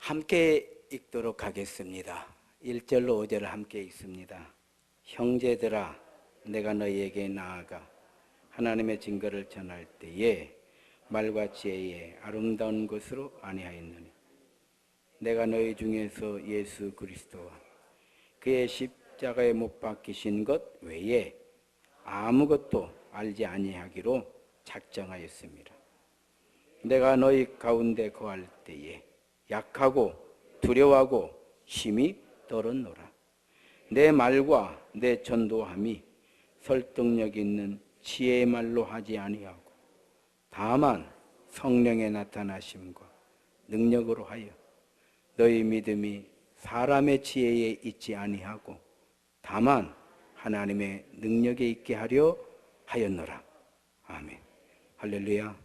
함께 읽도록 하겠습니다. 1절로 5절을 함께 읽습니다. 형제들아, 내가 너희에게 나아가 하나님의 증거를 전할 때에 말과 지혜에 아름다운 것으로 아니하였느니 내가 너희 중에서 예수 그리스도와 그의 십자가에 못 박히신 것 외에 아무것도 알지 아니하기로 작정하였습니다. 내가 너희 가운데 거할 때에 약하고 두려워하고 힘이 떨었노라. 내 말과 내 전도함이 설득력 있는 지혜의 말로 하지 아니하고 다만 성령의 나타나심과 능력으로 하여 너희 믿음이 사람의 지혜에 있지 아니하고 다만 하나님의 능력에 있게 하려 하였노라. 아멘. 할렐루야.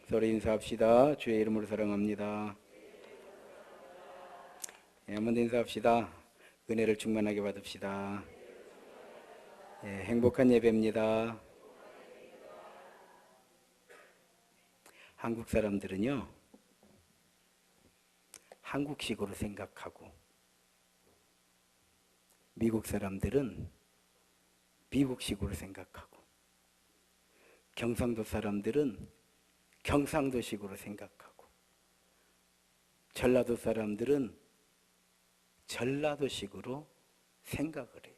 서로 인사합시다. 주의 이름으로 사랑합니다. 한번 더 인사합시다. 은혜를 충만하게 받읍시다. 행복한 예배입니다. 한국 사람들은요, 한국식으로 생각하고 미국 사람들은 미국식으로 생각하고 경상도 사람들은 경상도식으로 생각하고 전라도 사람들은 전라도식으로 생각을 해요.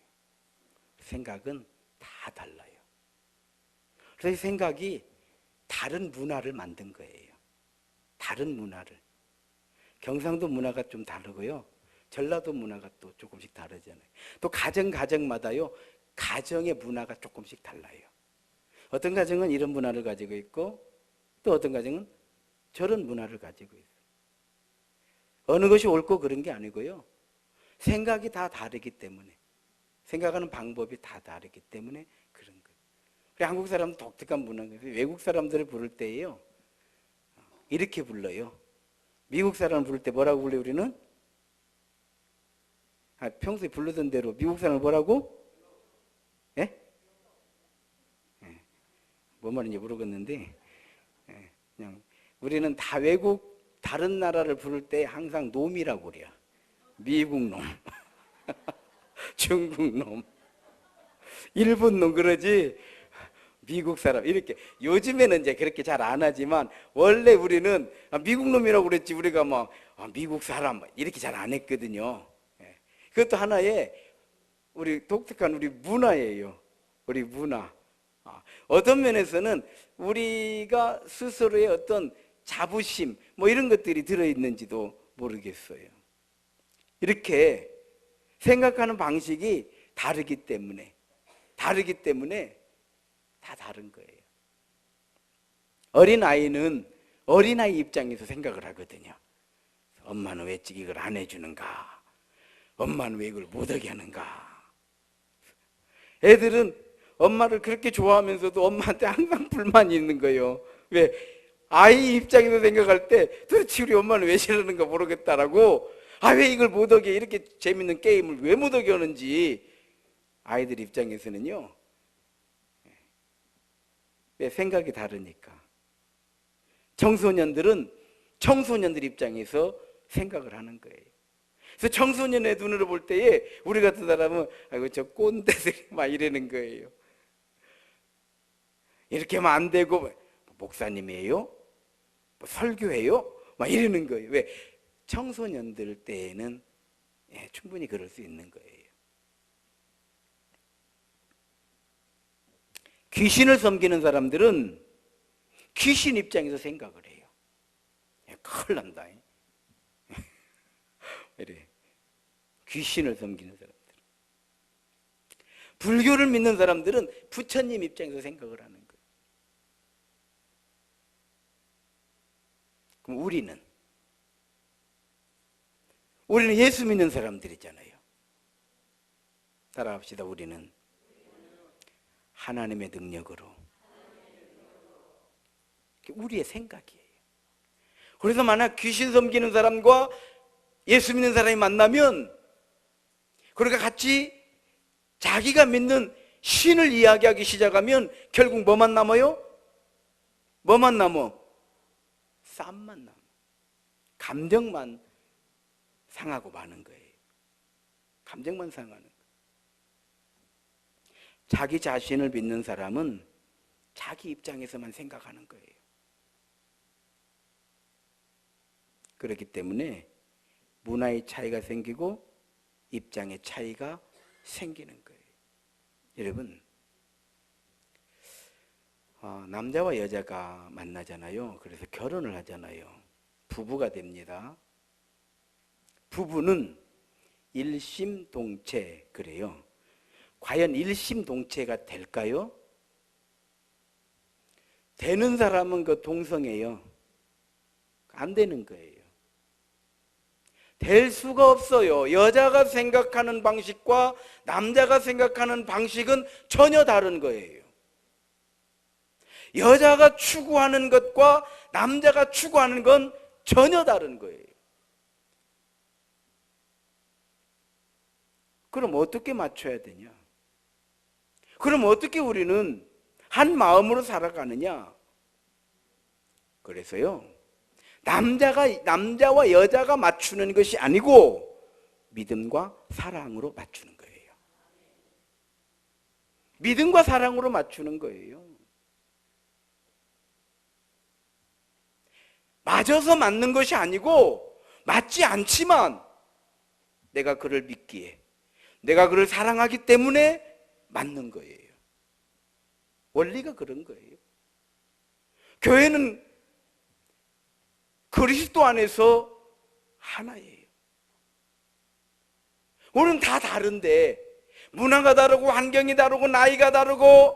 생각은 다 달라요. 그래서 이 생각이 다른 문화를 만든 거예요. 다른 문화를. 경상도 문화가 좀 다르고요. 전라도 문화가 또 조금씩 다르잖아요. 또 가정마다요, 가정의 문화가 조금씩 달라요. 어떤 가정은 이런 문화를 가지고 있고 또 어떤 가정은 저런 문화를 가지고 있어요. 어느 것이 옳고 그런 게 아니고요. 생각이 다 다르기 때문에, 생각하는 방법이 다 다르기 때문에 그런 거예요. 그래서 한국 사람은 독특한 문화인 거예요. 외국 사람들을 부를 때예요, 이렇게 불러요. 미국 사람을 부를 때 뭐라고 불러요, 우리는? 평소에 부르던 대로 미국 사람을 뭐라고? 예? 뭔 말인지 모르겠는데, 그냥 우리는 다 외국 다른 나라를 부를 때 항상 놈이라고 그래요. 미국 놈, 중국 놈, 일본 놈 그러지 미국 사람 이렇게. 요즘에는 이제 그렇게 잘 안 하지만 원래 우리는 미국 놈이라고 그랬지 우리가 막 미국 사람 이렇게 잘 안 했거든요. 그것도 하나의 우리 독특한 우리 문화예요. 우리 문화. 어떤 면에서는 우리가 스스로의 어떤 자부심 뭐 이런 것들이 들어있는지도 모르겠어요. 이렇게 생각하는 방식이 다르기 때문에 다 다른 거예요. 어린아이는 어린아이 입장에서 생각을 하거든요. 엄마는 왜 이걸 안 해주는가? 엄마는 왜 이걸 못하게 하는가? 애들은 엄마를 그렇게 좋아하면서도 엄마한테 항상 불만이 있는 거예요. 왜? 아이 입장에서 생각할 때 도대체 우리 엄마는 왜 저러는가 모르겠다라고, 왜 이걸 못하게, 이렇게 재밌는 게임을 왜 못하게 하는지 아이들 입장에서는요, 왜? 생각이 다르니까. 청소년들은 청소년들 입장에서 생각을 하는 거예요. 그래서 청소년의 눈으로 볼 때에 우리 같은 사람은 아이고 저 꼰대들이 막 이러는 거예요. 이렇게 하면 안 되고, 목사님이에요? 뭐 설교해요? 막 이러는 거예요. 왜? 청소년들 때에는 충분히 그럴 수 있는 거예요. 귀신을 섬기는 사람들은 귀신 입장에서 생각을 해요. 큰일 난다. 이래. 귀신을 섬기는 사람들. 불교를 믿는 사람들은 부처님 입장에서 생각을 하는 거예요. 그럼 우리는 예수 믿는 사람들이잖아요. 따라합시다. 우리는 하나님의 능력으로. 우리의 생각이에요. 그래서 만약 귀신 섬기는 사람과 예수 믿는 사람이 만나면, 그러니까 같이 자기가 믿는 신을 이야기하기 시작하면 결국 뭐만 남아요? 뭐만 남어? 쌈만 남아. 감정만 상하고 마는 거예요. 감정만 상하는 거예요. 자기 자신을 믿는 사람은 자기 입장에서만 생각하는 거예요. 그렇기 때문에 문화의 차이가 생기고 입장의 차이가 생기는 거예요. 여러분, 남자와 여자가 만나잖아요. 그래서 결혼을 하잖아요. 부부가 됩니다. 부부는 일심동체 그래요. 과연 일심동체가 될까요? 되는 사람은 그 동성애예요. 안 되는 거예요. 될 수가 없어요. 여자가 생각하는 방식과 남자가 생각하는 방식은 전혀 다른 거예요. 여자가 추구하는 것과 남자가 추구하는 건 전혀 다른 거예요. 그럼 어떻게 맞춰야 되냐? 그럼 어떻게 우리는 한 마음으로 살아가느냐? 그래서요, 남자와 여자가 맞추는 것이 아니고 믿음과 사랑으로 맞추는 거예요. 믿음과 사랑으로 맞추는 거예요. 맞아서 맞는 것이 아니고 맞지 않지만 내가 그를 믿기에, 내가 그를 사랑하기 때문에 맞는 거예요. 원리가 그런 거예요. 교회는 그리스도 안에서 하나예요. 우리는 다 다른데 문화가 다르고 환경이 다르고 나이가 다르고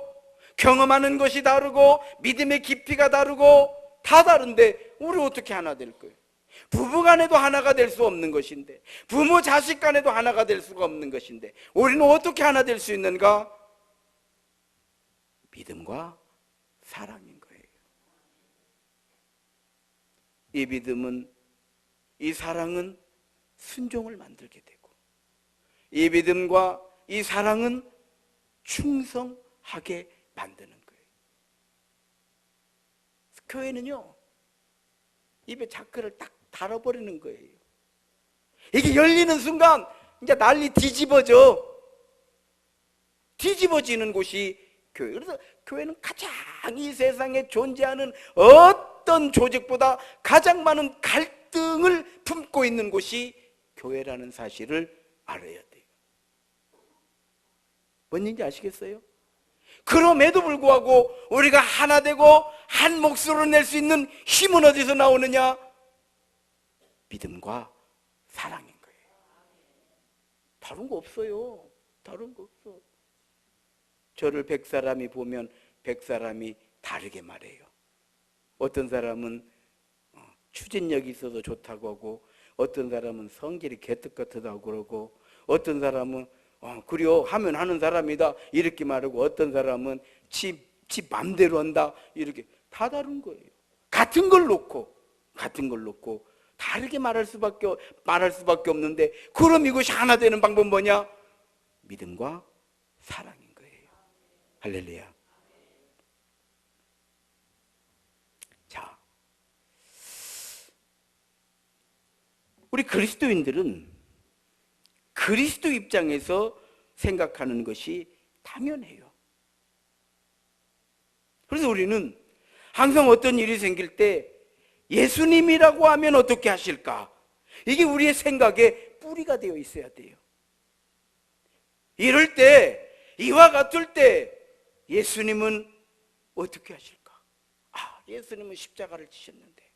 경험하는 것이 다르고 믿음의 깊이가 다르고 다 다른데 우리 어떻게 하나 될 거예요? 부부 간에도 하나가 될 수 없는 것인데, 부모 자식 간에도 하나가 될 수가 없는 것인데 우리는 어떻게 하나 될 수 있는가? 믿음과 사랑인 거예요. 이 믿음은, 이 사랑은 순종을 만들게 되고, 이 믿음과 이 사랑은 충성하게 만드는 거예요. 교회는요, 입에 자크를 딱 달아버리는 거예요. 이게 열리는 순간 이제 난리 뒤집어지는 곳이 교회. 그래서 교회는 가장 이 세상에 존재하는 어떤 조직보다 가장 많은 갈등을 품고 있는 곳이 교회라는 사실을 알아야 돼요. 뭔 얘기인지 아시겠어요? 그럼에도 불구하고 우리가 하나 되고 한 몫으로 낼 수 있는 힘은 어디서 나오느냐? 믿음과 사랑인 거예요. 다른 거 없어요. 다른 거 없어. 저를 100사람이 보면 100사람이 다르게 말해요. 어떤 사람은 추진력이 있어서 좋다고 하고, 어떤 사람은 성질이 개떡 같다고 그러고, 어떤 사람은 그래요 하면 하는 사람이다 이렇게 말하고, 어떤 사람은 지 맘대로 한다 이렇게. 다 다른 거예요. 같은 걸 놓고 다르게 말할 수밖에 없는데, 그럼 이것이 하나 되는 방법은 뭐냐? 믿음과 사랑인 거예요. 할렐루야. 자, 우리 그리스도인들은 그리스도 입장에서 생각하는 것이 당연해요. 그래서 우리는 항상 어떤 일이 생길 때 예수님이라고 하면 어떻게 하실까? 이게 우리의 생각에 뿌리가 되어 있어야 돼요. 이럴 때, 이와 같을 때 예수님은 어떻게 하실까? 예수님은 십자가를 지셨는데,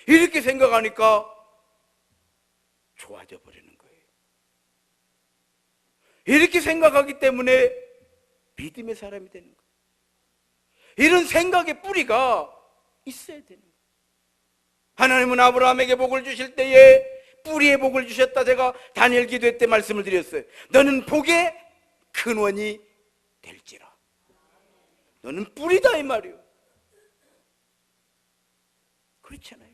이렇게 생각하니까 좋아져 버리는 거예요. 이렇게 생각하기 때문에 믿음의 사람이 되는 거예요. 이런 생각의 뿌리가 있어야 되는 거예요. 하나님은 아브라함에게 복을 주실 때에 뿌리에 복을 주셨다. 제가 다니엘 기도회 때 말씀을 드렸어요. 너는 복의 근원이 될지라. 너는 뿌리다 이 말이에요. 그렇잖아요.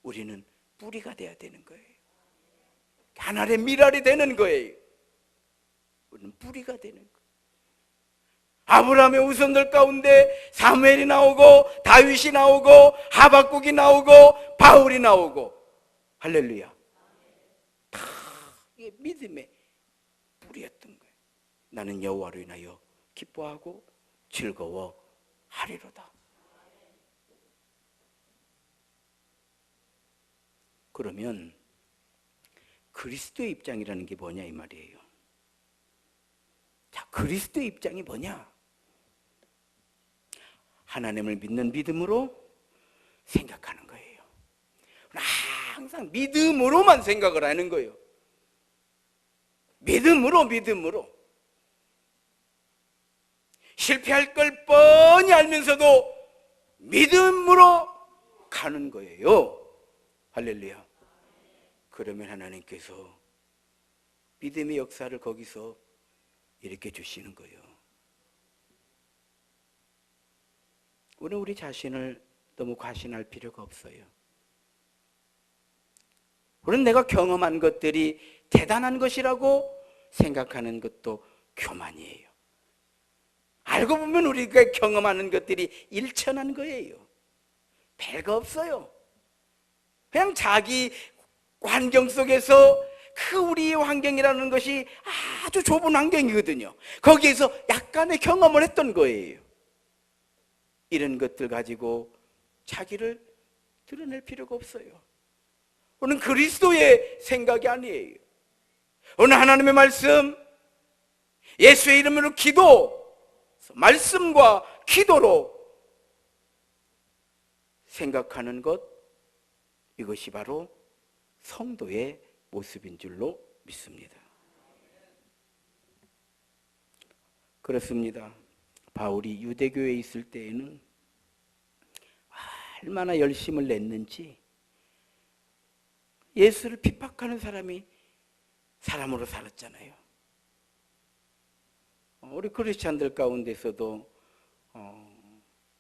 우리는 뿌리가 돼야 되는 거예요. 하나의 밀알이 되는 거예요. 우리는 뿌리가 되는 거예요. 아브라함의 후손들 가운데 사무엘이 나오고 다윗이 나오고 하박국이 나오고 바울이 나오고, 할렐루야. 이게 믿음의 뿌리였던 거예요. 나는 여호와로 인하여 기뻐하고 즐거워하리로다. 그러면 그리스도의 입장이라는 게 뭐냐 이 말이에요. 자, 그리스도의 입장이 뭐냐? 하나님을 믿는 믿음으로 생각하는 거예요. 항상 믿음으로만 생각을 하는 거예요. 믿음으로. 실패할 걸 뻔히 알면서도 믿음으로 가는 거예요. 할렐루야. 그러면 하나님께서 믿음의 역사를 거기서 일으켜 주시는 거예요. 우리는 우리 자신을 너무 과신할 필요가 없어요. 우리는 내가 경험한 것들이 대단한 것이라고 생각하는 것도 교만이에요. 알고 보면 우리가 경험하는 것들이 일천한 거예요. 별거 없어요. 그냥 자기 환경 속에서 그 우리 환경이라는 것이 아주 좁은 환경이거든요. 거기에서 약간의 경험을 했던 거예요. 이런 것들 가지고 자기를 드러낼 필요가 없어요. 오늘 그리스도의 생각이 아니에요. 오늘 하나님의 말씀, 예수의 이름으로 기도, 말씀과 기도로 생각하는 것, 이것이 바로 성도의 모습인 줄로 믿습니다. 그렇습니다. 바울이 유대교에 있을 때에는 얼마나 열심을 냈는지 예수를 핍박하는 사람이 사람으로 살았잖아요. 우리 크리스찬들 가운데서도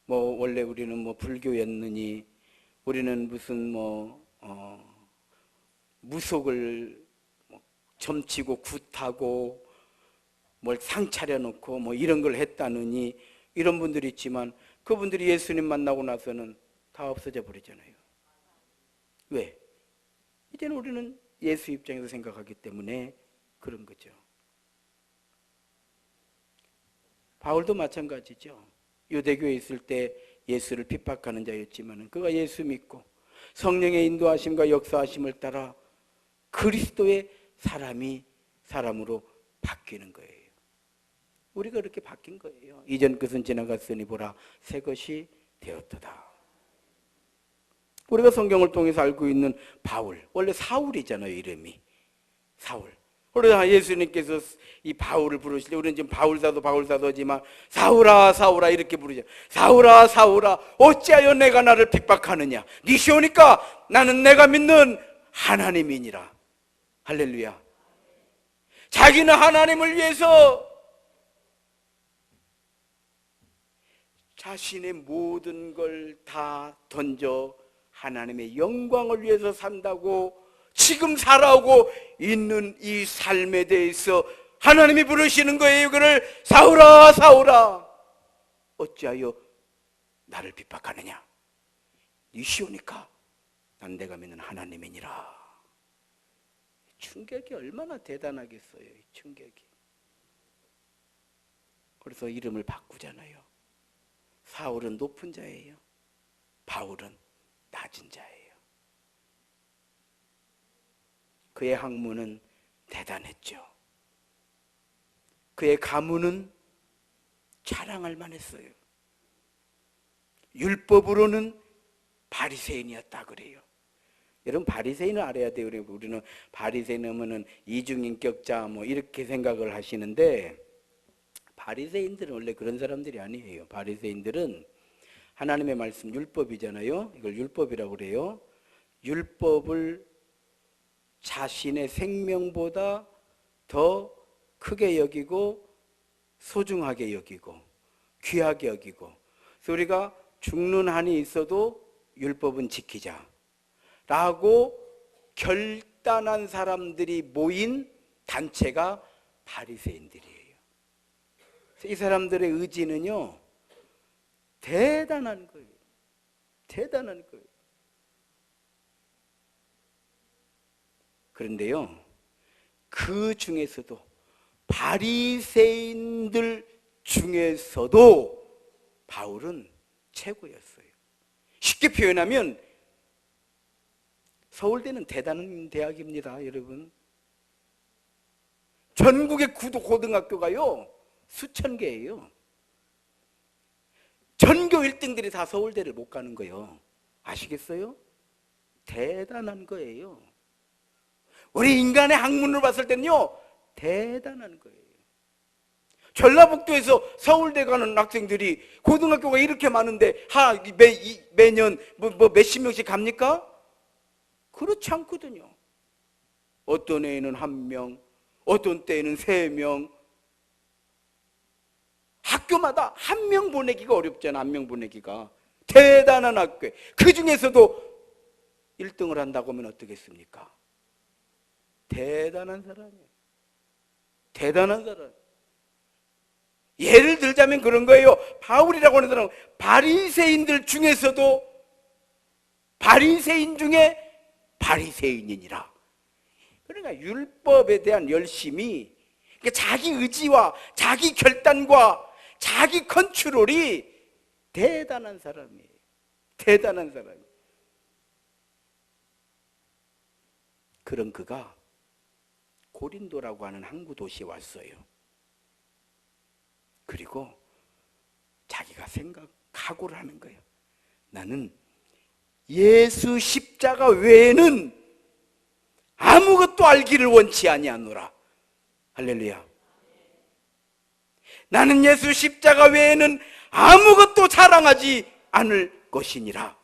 원래 우리는 불교였느니 우리는 무슨 무속을 점치고 굿하고 뭘 상 차려놓고 이런 걸 했다느니 이런 분들이 있지만 그분들이 예수님 만나고 나서는 다 없어져 버리잖아요. 왜? 이제는 우리는 예수 입장에서 생각하기 때문에 그런 거죠. 바울도 마찬가지죠. 유대교에 있을 때 예수를 핍박하는 자였지만 그가 예수 믿고 성령의 인도하심과 역사하심을 따라 그리스도의 사람으로 바뀌는 거예요. 우리가 그렇게 바뀐 거예요. 이전 것은 지나갔으니 보라 새 것이 되었도다. 우리가 성경을 통해서 알고 있는 바울, 원래 사울이잖아요. 이름이 사울. 그러다 예수님께서 이 바울을 부르실 때 우리는 지금 바울사도 하지만 사울아 사울아 이렇게 부르죠. 사울아 사울아 어찌하여 내가 나를 핍박하느냐. 네 시오니까 나는 내가 믿는 하나님이니라. 할렐루야. 자기는 하나님을 위해서 자신의 모든 걸 다 던져 하나님의 영광을 위해서 산다고 지금 살아오고 있는 이 삶에 대해서 하나님이 부르시는 거예요. 그를 사울아 사울아 어찌하여 나를 핍박하느냐. 네 시오니까 난 내가 믿는 하나님이니라. 충격이 얼마나 대단하겠어요. 이 충격이. 그래서 이름을 바꾸잖아요. 사울은 높은 자예요. 바울은 낮은 자예요. 그의 학문은 대단했죠. 그의 가문은 자랑할 만했어요. 율법으로는 바리새인이었다 그래요. 여러분 바리새인을 알아야 돼요. 우리는 바리새인 하면은 이중인격자 이렇게 생각을 하시는데 바리새인들은 원래 그런 사람들이 아니에요. 바리새인들은 하나님의 말씀 율법이잖아요. 이걸 율법이라고 그래요. 율법을 자신의 생명보다 더 크게 여기고 소중하게 여기고 귀하게 여기고 그래서 우리가 죽는 한이 있어도 율법은 지키자 라고 결단한 사람들이 모인 단체가 바리새인들이에요. 이 사람들의 의지는요 대단한 거예요. 대단한 거예요. 그런데요 그 중에서도 바리새인들 중에서도 바울은 최고였어요. 쉽게 표현하면 서울대는 대단한 대학입니다, 여러분. 전국의 고등학교가요 수천 개예요. 전교 1등들이 다 서울대를 못 가는 거예요. 아시겠어요? 대단한 거예요. 우리 인간의 학문을 봤을 때는요 대단한 거예요. 전라북도에서 서울대 가는 학생들이 고등학교가 이렇게 많은데 매년 몇십 명씩 갑니까? 그렇지 않거든요. 어떤 애는 1명, 어떤 때에는 3명. 학교마다 1명 보내기가 어렵잖아. 1명 보내기가. 대단한 학교에. 그 중에서도 1등을 한다고 하면 어떻겠습니까? 대단한 사람이에요. 대단한 사람. 예를 들자면 그런 거예요. 바울이라고 하는 사람은 바리새인들 중에서도 바리새인 중에 바리새인이니라. 그러니까 율법에 대한 열심이 자기 의지와 자기 결단과 자기 컨트롤이 대단한 사람이에요. 대단한 사람이에요. 그런 그가 고린도라고 하는 항구 도시에 왔어요. 그리고 자기가 각오를 하는 거예요. 나는 예수 십자가 외에는 아무것도 알기를 원치 아니하노라. 할렐루야. 나는 예수 십자가 외에는 아무것도 자랑하지 않을 것이니라.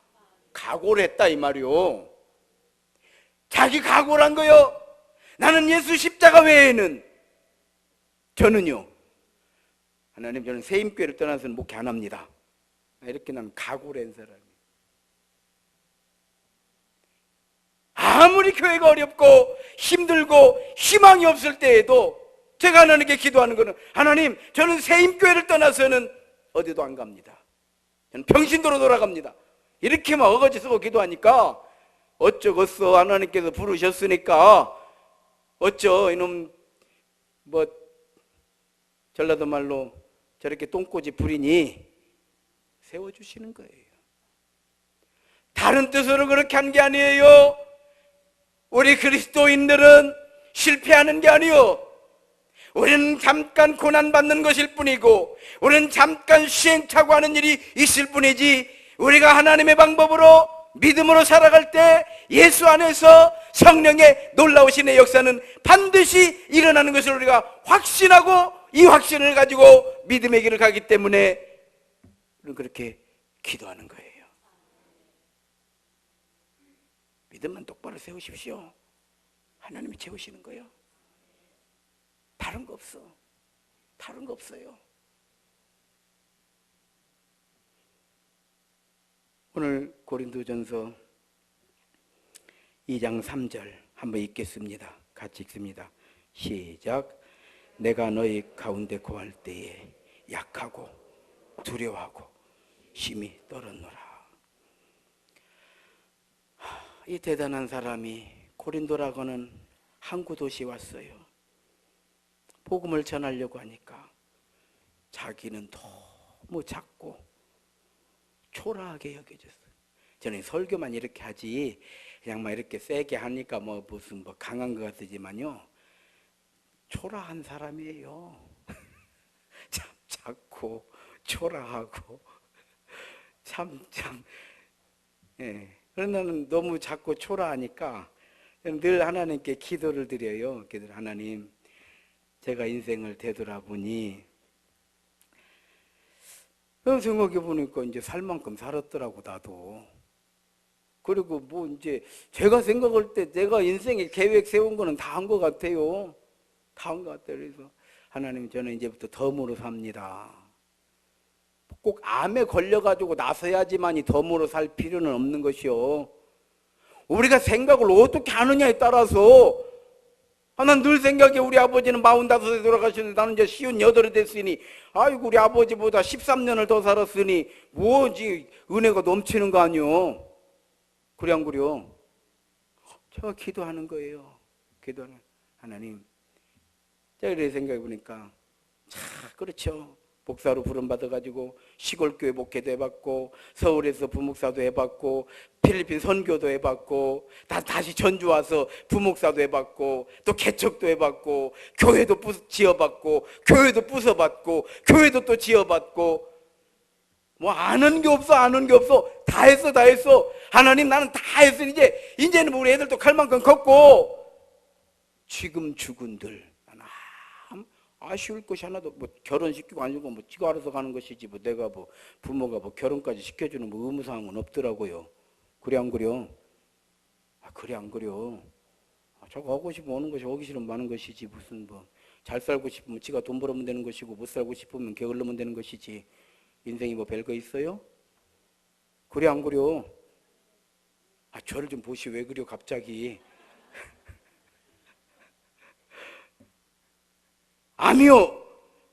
각오를 했다 이 말이요. 자기 각오를 한 거요. 나는 예수 십자가 외에는 저는요 하나님 저는 세임교회를 떠나서는 목회 안 합니다. 이렇게 난 각오를 한 사람이에요. 아무리 교회가 어렵고 힘들고 희망이 없을 때에도 제가 하나님께 기도하는 것은 하나님 저는 세임교회를 떠나서는 어디도 안 갑니다. 저는 평신도로 돌아갑니다. 이렇게 막 어거지 쓰고 기도하니까 어쩌겠어. 하나님께서 부르셨으니까 어쩌 이놈 전라도 말로 저렇게 똥꼬지 부리니 세워주시는 거예요. 다른 뜻으로 그렇게 한 게 아니에요. 우리 그리스도인들은 실패하는 게 아니요. 우리는 잠깐 고난받는 것일 뿐이고 우리는 잠깐 시행착오하는 일이 있을 뿐이지 우리가 하나님의 방법으로 믿음으로 살아갈 때 예수 안에서 성령의 놀라우신 역사는 반드시 일어나는 것을 우리가 확신하고 이 확신을 가지고 믿음의 길을 가기 때문에 우리는 그렇게 기도하는 거예요. 믿음만 똑바로 세우십시오. 하나님이 채우시는 거예요. 다른 거 없어. 다른 거 없어요. 오늘 고린도전서 2장 3절 한번 읽겠습니다. 같이 읽습니다. 시작. 내가 너희 가운데 거할 때에 약하고 두려워하고 힘이 떨었노라. 이 대단한 사람이 고린도라고 하는 항구 도시에 왔어요. 복음을 전하려고 하니까 자기는 너무 작고 초라하게 여겨졌어요. 저는 설교만 이렇게 하지 그냥 막 이렇게 세게 하니까 무슨 강한 것 같으지만요 초라한 사람이에요. 참 작고 초라하고 참 예. 그런데 나는 너무 작고 초라하니까 늘 하나님께 기도를 드려요. 하나님 제가 인생을 되돌아보니 생각해 보니까 이제 살 만큼 살았더라고 나도. 그리고 이제 제가 생각할 때 내가 인생에 계획 세운 거는 다 한 것 같아요. 다 한 것 같아요. 그래서 하나님 저는 이제부터 덤으로 삽니다. 꼭 암에 걸려가지고 나서야지만이 덤으로 살 필요는 없는 것이요. 우리가 생각을 어떻게 하느냐에 따라서 난 늘 생각해 우리 아버지는 45에 돌아가셨는데 나는 이제 58이 됐으니 아이고 우리 아버지보다 13년을 더 살았으니 뭐지 은혜가 넘치는 거 아니요. 그래 안 그래요? 제가 기도하는 거예요. 기도하는 하나님 제가 이렇게 생각해 보니까 참 그렇죠. 목사로 부름받아가지고 시골교회 목회도 해봤고 서울에서 부목사도 해봤고 필리핀 선교도 해봤고 다시 전주 와서 부목사도 해봤고 또 개척도 해봤고 교회도 지어봤고 교회도 부숴봤고 교회도 또 지어봤고 뭐 아는 게 없어 아는 게 없어 다 했어 다 했어. 하나님 나는 다 했어. 이제는 우리 애들도 갈 만큼 컸고 지금 죽은들 아쉬울 것이 하나도 뭐 결혼시키고 아니고 뭐 지가 알아서 가는 것이지 뭐 내가 뭐 부모가 뭐 결혼까지 시켜주는 뭐 의무사항은 없더라고요. 그래 안 그려? 그래 안 그려? 자꾸 하고 싶으면 오는 것이 오기 싫으면 마는 것이지 무슨 뭐 잘 살고 싶으면 지가 돈 벌으면 되는 것이고 못 살고 싶으면 게을르면 되는 것이지 인생이 뭐 별거 있어요? 그래 안 그려? 저를 좀 보시 왜 그려 갑자기? 아니요.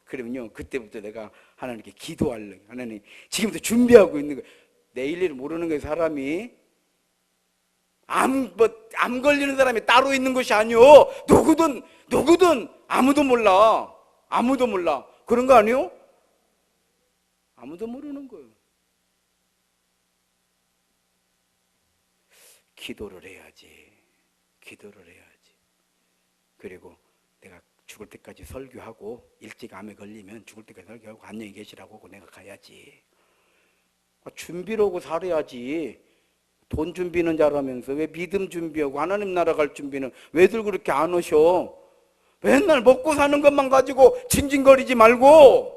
그러면요 그때부터 내가 하나님께 기도하려고 하나님 지금부터 준비하고 있는 거예요. 내일 일을 모르는 거예요. 사람이 암 걸리는 사람이 따로 있는 것이 아니요. 누구든 아무도 몰라. 아무도 몰라. 그런 거 아니요? 아무도 모르는 거예요. 기도를 해야지. 기도를 해야지. 그리고 내가 죽을 때까지 설교하고 일찍 암에 걸리면 죽을 때까지 설교하고 안녕히 계시라고 하고 내가 가야지. 준비를 하고 살아야지. 돈 준비는 잘하면서 왜 믿음 준비하고 하나님 나라 갈 준비는 왜들 그렇게 안 오셔? 맨날 먹고 사는 것만 가지고 징징거리지 말고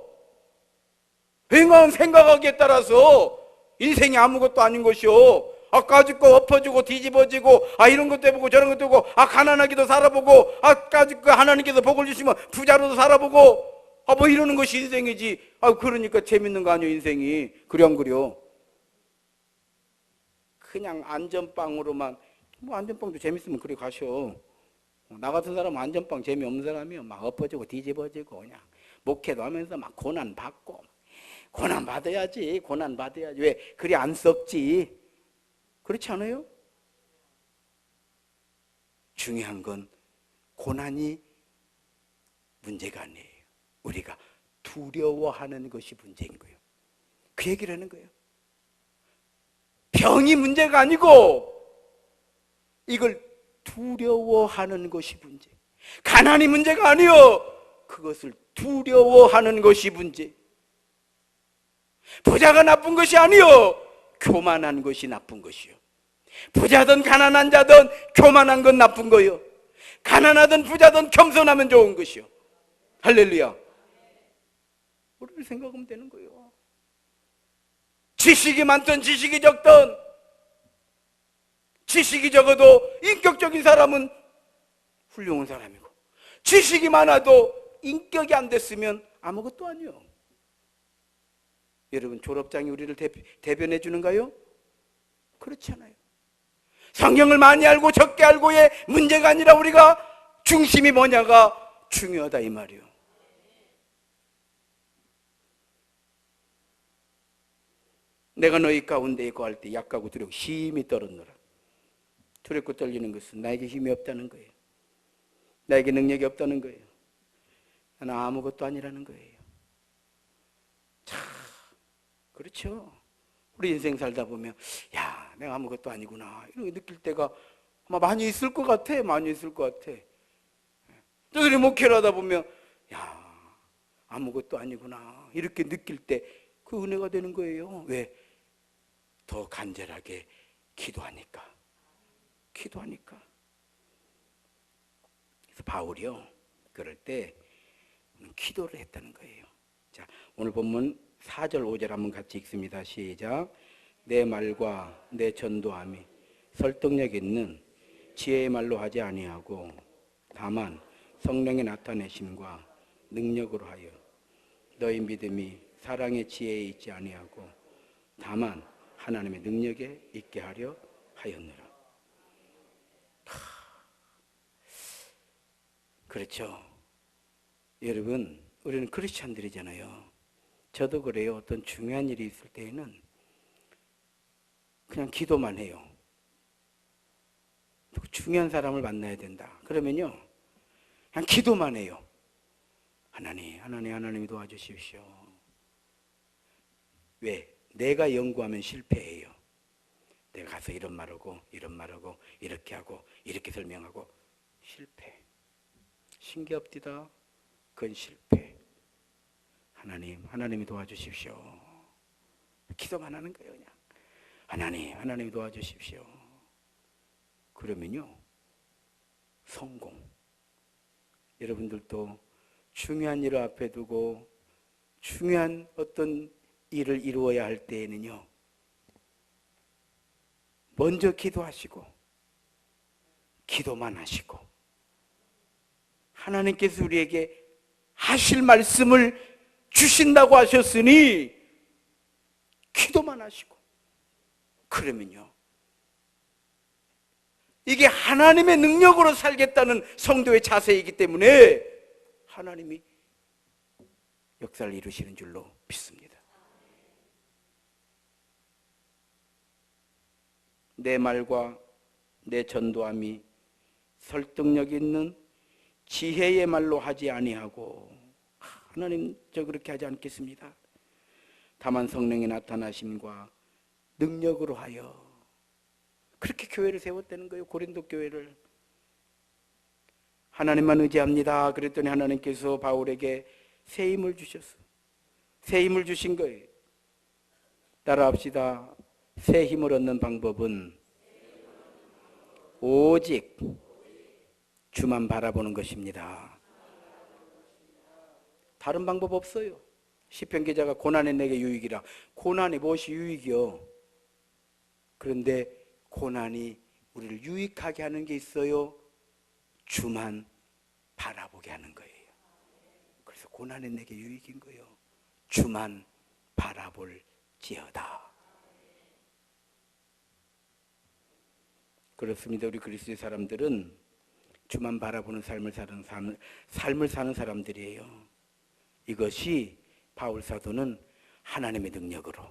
행한 생각하기에 따라서 인생이 아무것도 아닌 것이요. 까짓 거 엎어지고 뒤집어지고 이런 것도 해보고 저런 것도 해보고 가난하기도 살아보고 까짓 거 하나님께서 복을 주시면 부자로도 살아보고 뭐 이러는 것이 인생이지. 그러니까 재밌는 거 아니에요 인생이. 그래 안 그려? 그냥 안전빵으로만 뭐 안전빵도 재밌으면 그래 가셔. 나 같은 사람은 안전빵 재미없는 사람이요. 막 엎어지고 뒤집어지고 그냥 목회도 하면서 막 고난 받고 고난 받아야지. 고난 받아야지. 왜 그리 안 썩지? 그렇지 않아요? 중요한 건 고난이 문제가 아니에요. 우리가 두려워하는 것이 문제인 거예요. 그 얘기를 하는 거예요. 병이 문제가 아니고 이걸 두려워하는 것이 문제. 가난이 문제가 아니요. 그것을 두려워하는 것이 문제. 부자가 나쁜 것이 아니요. 교만한 것이 나쁜 것이요. 부자든 가난한 자든 교만한 건 나쁜 거요. 가난하든 부자든 겸손하면 좋은 것이요. 할렐루야. 우리를 생각하면 되는 거예요. 지식이 많든 지식이 적든 지식이 적어도 인격적인 사람은 훌륭한 사람이고 지식이 많아도 인격이 안 됐으면 아무것도 아니요. 여러분 졸업장이 우리를 대변해 주는가요? 그렇지 않아요. 성경을 많이 알고 적게 알고의 문제가 아니라 우리가 중심이 뭐냐가 중요하다 이 말이요. 내가 너희 가운데 거할 때 약하고 두렵고 힘이 떨어노라. 두렵고 떨리는 것은 나에게 힘이 없다는 거예요. 나에게 능력이 없다는 거예요. 나는 아무것도 아니라는 거예요. 참 그렇죠. 우리 인생 살다 보면 야 내가 아무것도 아니구나 이렇게 느낄 때가 아마 많이 있을 것 같아. 많이 있을 것 같아. 또 우리 목회를 하다 보면 야 아무것도 아니구나 이렇게 느낄 때 그 은혜가 되는 거예요. 왜? 더 간절하게 기도하니까. 그래서 바울이요 그럴 때 기도를 했다는 거예요. 자 오늘 본문 4절 5절 한번 같이 읽습니다. 시작. 내 말과 내 전도함이 설득력 있는 지혜의 말로 하지 아니하고 다만 성령의 나타내심과 능력으로 하여 너희 믿음이 사랑의 지혜에 있지 아니하고 다만 하나님의 능력에 있게 하려 하였느라. 그렇죠. 여러분 우리는 크리스찬들이잖아요. 저도 그래요. 어떤 중요한 일이 있을 때에는 그냥 기도만 해요. 중요한 사람을 만나야 된다. 그러면요 그냥 기도만 해요. 하나님이 도와주십시오. 왜? 내가 연구하면 실패해요. 내가 가서 이런 말하고 이렇게 하고 이렇게 설명하고 실패. 신기합디다. 그건 실패. 하나님이 도와주십시오. 기도만 하는 거예요. 그냥 하나님이 도와주십시오. 그러면요 성공. 여러분들도 중요한 일을 앞에 두고 중요한 어떤 일을 이루어야 할 때에는요 먼저 기도하시고 기도만 하시고 하나님께서 우리에게 하실 말씀을 주신다고 하셨으니 기도만 하시고 그러면요 이게 하나님의 능력으로 살겠다는 성도의 자세이기 때문에 하나님이 역사를 이루시는 줄로 믿습니다. 내 말과 내 전도함이 설득력 있는 지혜의 말로 하지 아니하고 하나님 저 그렇게 하지 않겠습니다. 다만 성령의 나타나심과 능력으로 하여 그렇게 교회를 세웠다는 거예요. 고린도 교회를. 하나님만 의지합니다. 그랬더니 하나님께서 바울에게 새 힘을 주셨어. 새 힘을 주신 거예요. 따라합시다. 새 힘을 얻는 방법은 오직 주만 바라보는 것입니다. 다른 방법 없어요. 시편 기자가 고난이 내게 유익이라. 고난이 무엇이 유익이요? 그런데 고난이 우리를 유익하게 하는 게 있어요. 주만 바라보게 하는 거예요. 그래서 고난이 내게 유익인 거예요. 주만 바라볼지어다. 그렇습니다. 우리 그리스도의 사람들은 주만 바라보는 삶을 사는 사람들이에요. 이것이 바울 사도는 하나님의 능력으로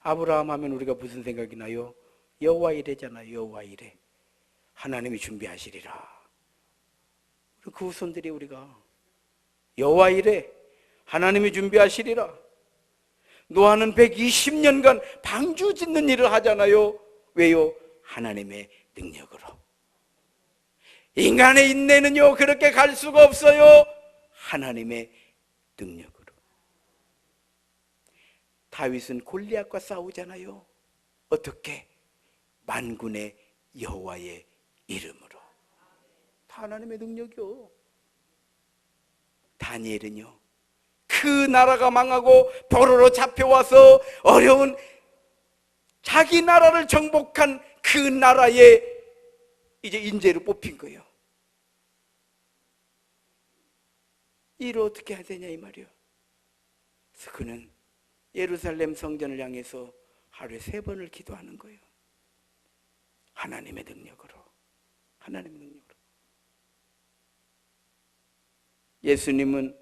아브라함 하면 우리가 무슨 생각이 나요? 여호와 이레잖아요. 여호와 이레. 하나님이 준비하시리라. 그 후손들이 우리가 여호와 이레 하나님이 준비하시리라. 노아는 120년간 방주 짓는 일을 하잖아요. 왜요? 하나님의 능력으로. 인간의 인내는요 그렇게 갈 수가 없어요. 하나님의 능력으로. 다윗은 골리앗과 싸우잖아요. 어떻게? 만군의 여호와의 이름으로. 다 하나님의 능력이요. 다니엘은요 그 나라가 망하고 포로로 잡혀와서 어려운 자기 나라를 정복한 그 나라의 이제 인재로 뽑힌 거예요. 일을 어떻게 해야 되냐 이 말이요. 그래서 그는 예루살렘 성전을 향해서 하루에 3번을 기도하는 거예요. 하나님의 능력으로. 예수님은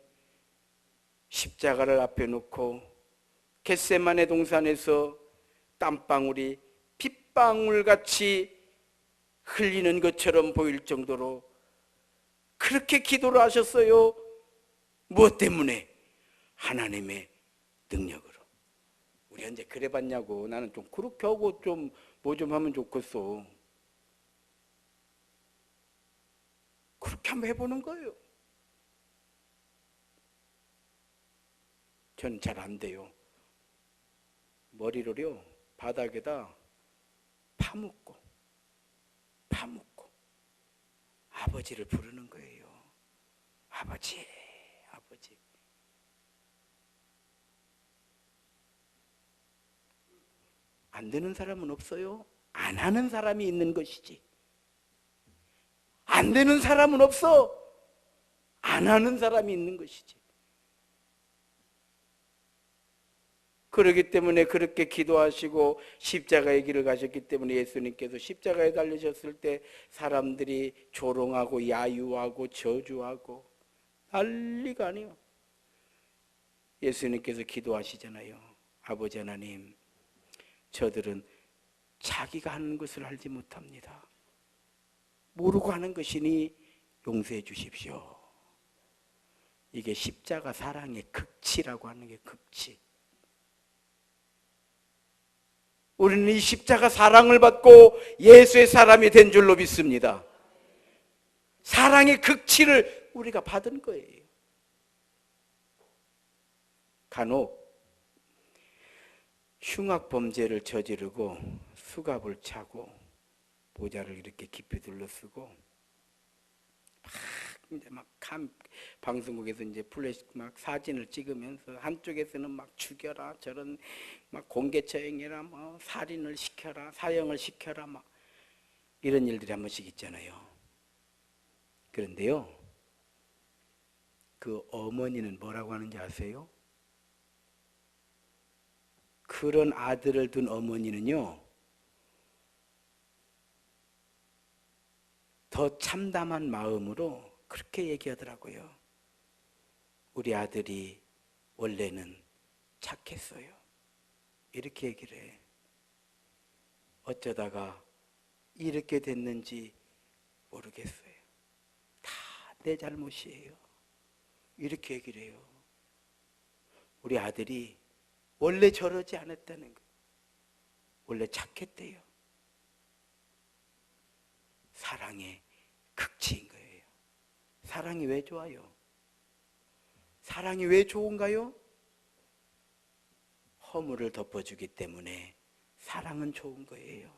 십자가를 앞에 놓고 겟세마네 동산에서 땀방울이 빗방울같이 흘리는 것처럼 보일 정도로 그렇게 기도를 하셨어요. 무엇 때문에? 하나님의 능력으로. 우리 언제 그래 봤냐고. 나는 좀 그렇게 하고 좀 뭐 좀 하면 좋겠어. 그렇게 한번 해보는 거예요. 저는 잘 안 돼요. 머리를요 바닥에다 파묻고 아버지를 부르는 거예요. 아버지. 안 되는 사람은 없어요. 안 하는 사람이 있는 것이지. 안 되는 사람은 없어. 안 하는 사람이 있는 것이지. 그렇기 때문에 그렇게 기도하시고 십자가의 길을 가셨기 때문에 예수님께서 십자가에 달리셨을 때 사람들이 조롱하고 야유하고 저주하고 난리가 아니에요. 예수님께서 기도하시잖아요. 아버지 하나님, 저들은 자기가 하는 것을 알지 못합니다. 모르고 하는 것이니 용서해 주십시오. 이게 십자가 사랑의 극치라고 하는 게 극치. 우리는 이 십자가 사랑을 받고 예수의 사람이 된 줄로 믿습니다. 사랑의 극치를 우리가 받은 거예요. 간혹 흉악범죄를 저지르고 수갑을 차고 모자를 이렇게 깊이 둘러쓰고 막 방송국에서 이제 플래시 막 사진을 찍으면서 한쪽에서는 막 죽여라, 저런 막 공개처형해라, 뭐 살인을 시켜라, 사형을 시켜라, 막 이런 일들이 한 번씩 있잖아요. 그런데요, 그 어머니는 뭐라고 하는지 아세요? 그런 아들을 둔 어머니는요, 더 참담한 마음으로 그렇게 얘기하더라고요. 우리 아들이 원래는 착했어요. 이렇게 얘기를 해. 어쩌다가 이렇게 됐는지 모르겠어요. 다 내 잘못이에요. 이렇게 얘기를 해요. 우리 아들이 원래 저러지 않았다는 거예요. 원래 착했대요. 사랑의 극치인 거예요. 사랑이 왜 좋아요? 사랑이 왜 좋은가요? 허물을 덮어주기 때문에 사랑은 좋은 거예요.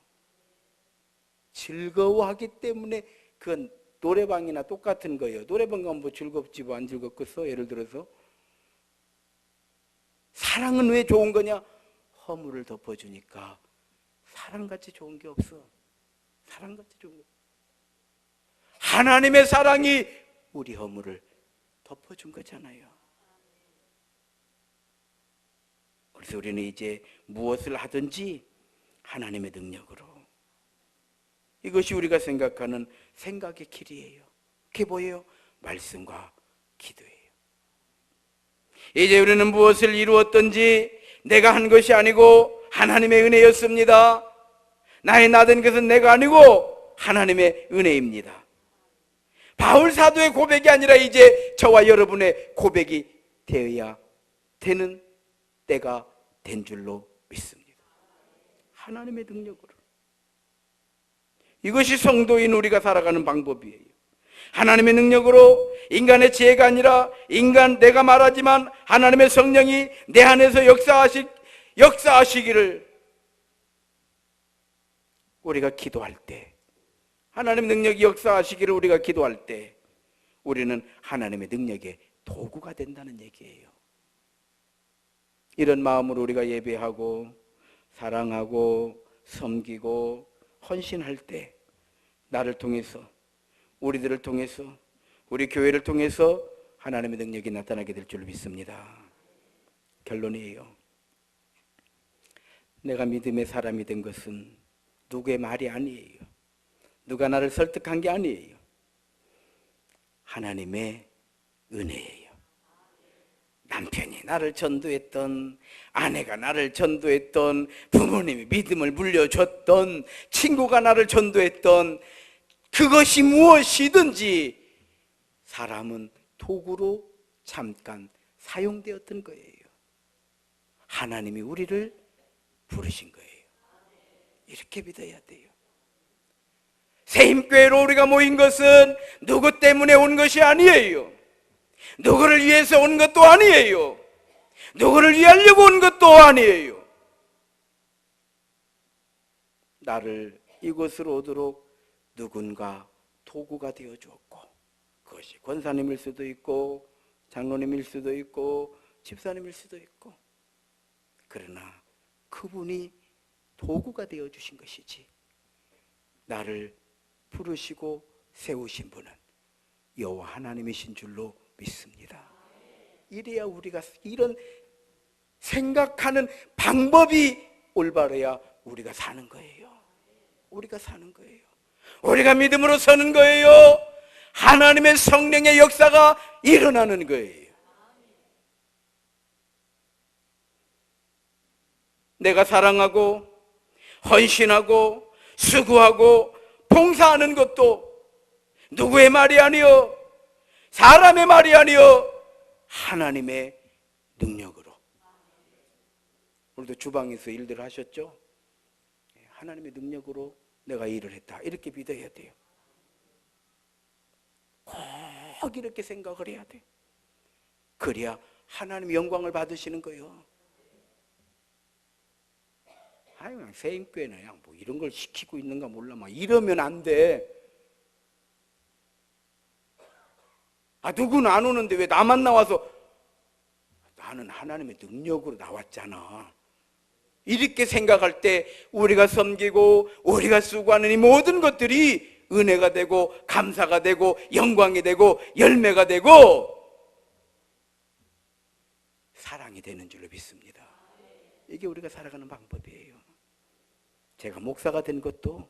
즐거워하기 때문에. 그건 노래방이나 똑같은 거예요. 노래방 가면 뭐 즐겁지 뭐 안 즐겁겠어? 예를 들어서 사랑은 왜 좋은 거냐? 허물을 덮어주니까. 사랑같이 좋은 게 없어. 사랑같이 좋은 게. 하나님의 사랑이 우리 허물을 덮어준 거잖아요. 그래서 우리는 이제 무엇을 하든지 하나님의 능력으로. 이것이 우리가 생각하는 생각의 길이에요. 그게 뭐예요? 말씀과 기도예요. 이제 우리는 무엇을 이루었든지 내가 한 것이 아니고 하나님의 은혜였습니다. 나의 나된 것은 내가 아니고 하나님의 은혜입니다. 바울 사도의 고백이 아니라 이제 저와 여러분의 고백이 되어야 되는 때가 된 줄로 믿습니다. 하나님의 능력으로. 이것이 성도인 우리가 살아가는 방법이에요. 하나님의 능력으로, 인간의 지혜가 아니라 내가 말하지만 하나님의 성령이 내 안에서 역사하시기를 우리가 기도할 때, 하나님의 능력이 역사하시기를 우리가 기도할 때 우리는 하나님의 능력의 도구가 된다는 얘기예요. 이런 마음으로 우리가 예배하고 사랑하고 섬기고 헌신할 때 나를 통해서, 우리들을 통해서, 우리 교회를 통해서 하나님의 능력이 나타나게 될 줄 믿습니다. 결론이에요. 내가 믿음의 사람이 된 것은 누구의 말이 아니에요. 누가 나를 설득한 게 아니에요. 하나님의 은혜예요. 남편이 나를 전도했던, 아내가 나를 전도했던, 부모님이 믿음을 물려줬던, 친구가 나를 전도했던, 그것이 무엇이든지 사람은 도구로 잠깐 사용되었던 거예요. 하나님이 우리를 부르신 거예요. 이렇게 믿어야 돼요. 새힘교회로 우리가 모인 것은 누구 때문에 온 것이 아니에요. 누구를 위해서 온 것도 아니에요. 누구를 위하려고 온 것도 아니에요. 나를 이곳으로 오도록 누군가 도구가 되어 주었고, 그것이 권사님일 수도 있고 장로님일 수도 있고 집사님일 수도 있고, 그러나 그분이 도구가 되어 주신 것이지, 나를 부르시고 세우신 분은 여호와 하나님이신 줄로 믿습니다. 이래야 우리가, 이런 생각하는 방법이 올바르야 우리가 사는 거예요. 우리가 사는 거예요. 우리가 믿음으로 서는 거예요. 하나님의 성령의 역사가 일어나는 거예요. 내가 사랑하고 헌신하고 수고하고 봉사하는 것도 누구의 말이 아니요, 사람의 말이 아니요, 하나님의 능력으로. 오늘도 주방에서 일들 하셨죠? 하나님의 능력으로 내가 일을 했다, 이렇게 믿어야 돼요. 꼭 이렇게 생각을 해야 돼. 그래야 하나님의 영광을 받으시는 거예요. 아유, 그냥 세임교회는 그냥 뭐 이런 걸 시키고 있는가 몰라, 막 이러면 안 돼. 누구는 안 오는데 왜 나만 나와서, 나는 하나님의 능력으로 나왔잖아, 이렇게 생각할 때 우리가 섬기고 우리가 수고하는 이 모든 것들이 은혜가 되고 감사가 되고 영광이 되고 열매가 되고 사랑이 되는 줄로 믿습니다. 이게 우리가 살아가는 방법이에요. 제가 목사가 된 것도,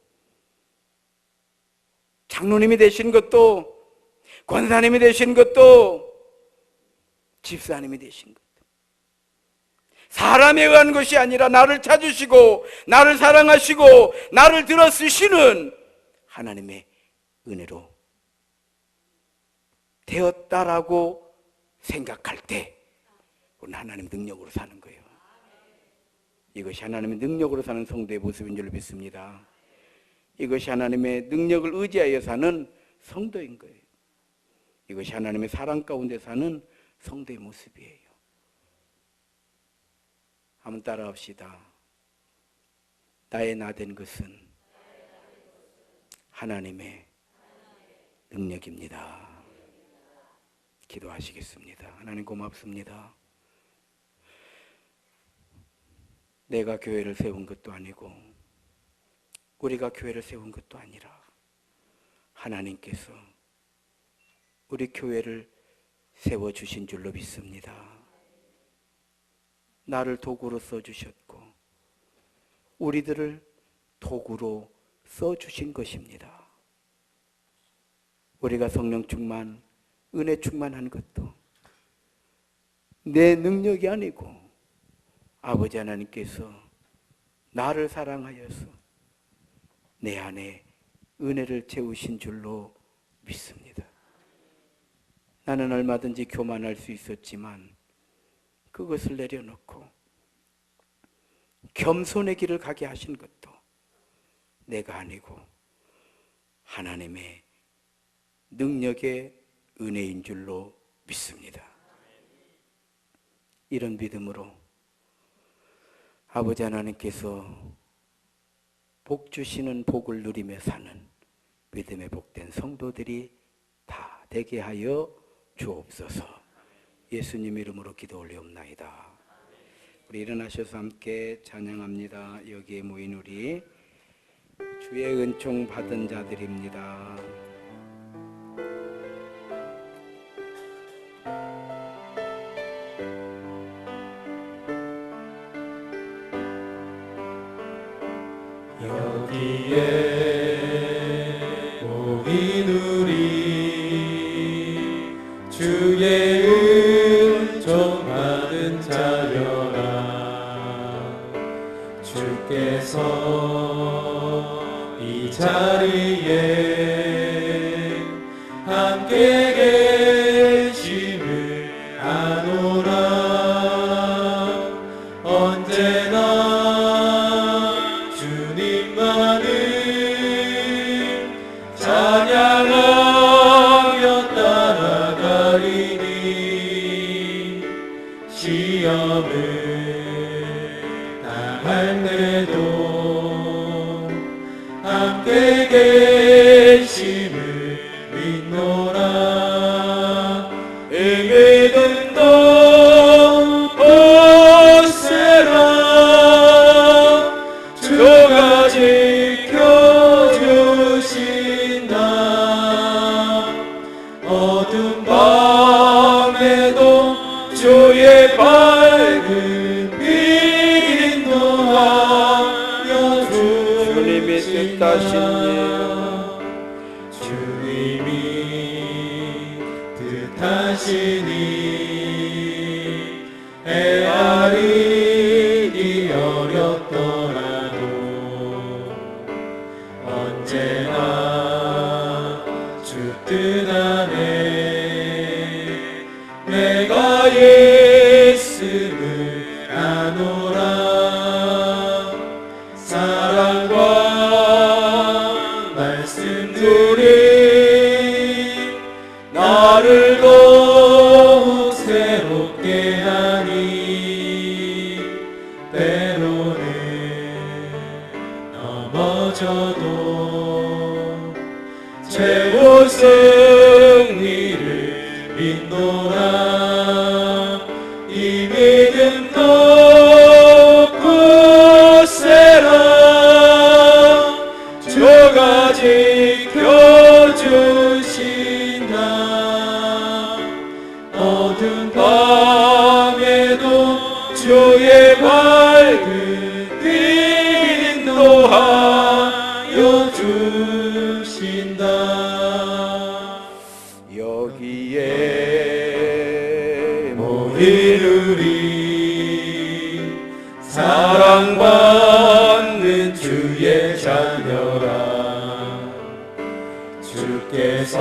장로님이 되신 것도, 권사님이 되신 것도, 집사님이 되신 것도 사람에 의한 것이 아니라 나를 찾으시고 나를 사랑하시고 나를 들어 쓰시는 하나님의 은혜로 되었다라고 생각할 때 우리는 하나님의 능력으로 사는 거예요. 이것이 하나님의 능력으로 사는 성도의 모습인 줄 믿습니다. 이것이 하나님의 능력을 의지하여 사는 성도인 거예요. 이것이 하나님의 사랑 가운데 사는 성도의 모습이에요. 한번 따라합시다. 나의 나 된 것은 하나님의 능력입니다. 기도하시겠습니다. 하나님 고맙습니다. 내가 교회를 세운 것도 아니고 우리가 교회를 세운 것도 아니라 하나님께서 우리 교회를 세워주신 줄로 믿습니다. 나를 도구로 써주셨고 우리들을 도구로 써주신 것입니다. 우리가 성령 충만, 은혜 충만한 것도 내 능력이 아니고 아버지 하나님께서 나를 사랑하여서 내 안에 은혜를 채우신 줄로 믿습니다. 나는 얼마든지 교만할 수 있었지만 그것을 내려놓고 겸손의 길을 가게 하신 것도 내가 아니고 하나님의 능력의 은혜인 줄로 믿습니다. 이런 믿음으로 아버지 하나님께서 복 주시는 복을 누리며 사는 믿음의 복된 성도들이 다 되게 하여 주옵소서. 예수님 이름으로 기도 올리옵나이다. 우리 일어나셔서 함께 찬양합니다. 여기에 모인 우리 주의 은총 받은 자들입니다. 여기에 모인 우리 주의 은총 받은 자여라. 주께서 이 자리에 함께 계심을 아노라. 언제나 주님만을 찬양하며 따라가리니 시험을 당할 때도 함께 계심을 믿노라. 응애든도 오세라. 주가 지켜주신다. 어두운 밤에도 주의 밝은 빛 인도하여 주님의 뜻하신 일 주님 나를 더욱 새롭게 하니 때로는 넘어져도 최고 승리를 믿노라 이 믿음도 굳세라 주가 지켜주신다 어두운 밤에도 주의 밝은 빛 인도하여 주신다 여기에 모인 우리 사랑받는 주의 자녀라 주께서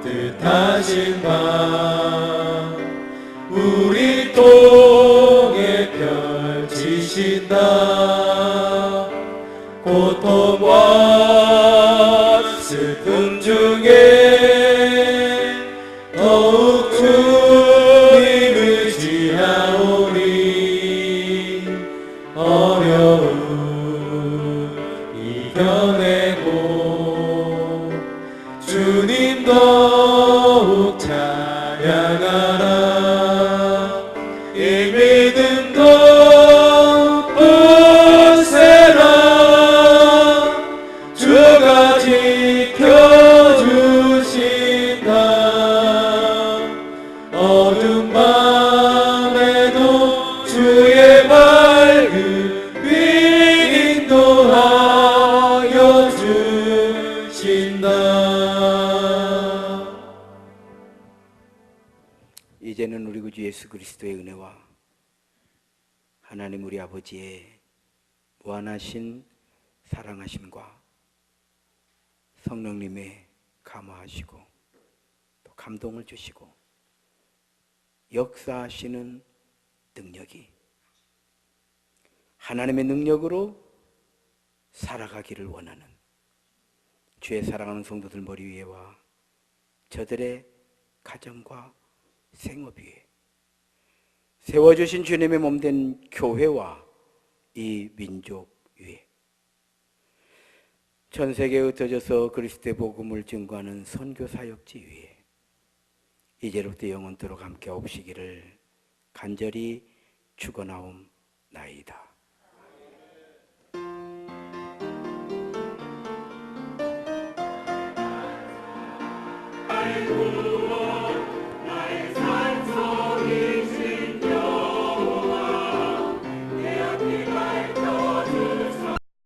뜻하신 바 우리 통해 펼치신다 고통과 슬픔 중에 더욱 주님 의지하오니 어려움 이겨내고 주님 더욱 찬양하라 이 믿음도 굳세라 주가 지켜주신다 어두운 밤에도 주의 밝은 빛 인도하여 주신다 이제는 우리 구주 예수 그리스도의 은혜와 하나님 우리 아버지의 무한하신 사랑하심과 성령님의 감화하시고 또 감동을 주시고 역사하시는 능력이 하나님의 능력으로 살아가기를 원하는 주의 사랑하는 성도들 머리 위에와 저들의 가정과 생업 위에 세워주신 주님의 몸된 교회와 이 민족 위에 전 세계에 흩어져서 그리스도의 복음을 증거하는 선교 사역지 위에 이제로부터 영원토록 함께 없으시기를 간절히 축원하옵나이다. 아이고